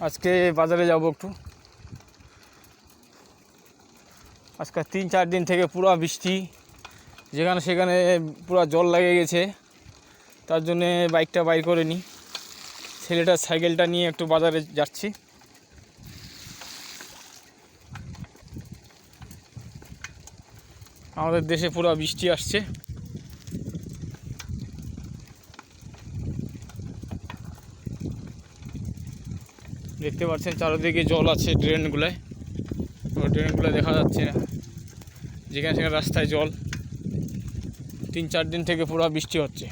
আজকে বাজারে যাব একটু। আজকে 3-4 দিন থেকে পুরো বৃষ্টি, যেখানে সেখানে পুরো জল লেগে গেছে। তার জন্যে বাইকটা বাইর করে নিই, ছেলেটার সাইকেলটা নিয়ে একটু বাজারে যাচ্ছি। আমাদের দেশে পুরো বৃষ্টি আসছে। দেখতে পাচ্ছেন চারিদিকে জল আছে ড্রেনগুলোয়, ড্রেনগুলো দেখা যাচ্ছে না, যেখানে সেখানে রাস্তায় জল। 3-4 দিন থেকে পুরো বৃষ্টি হচ্ছে।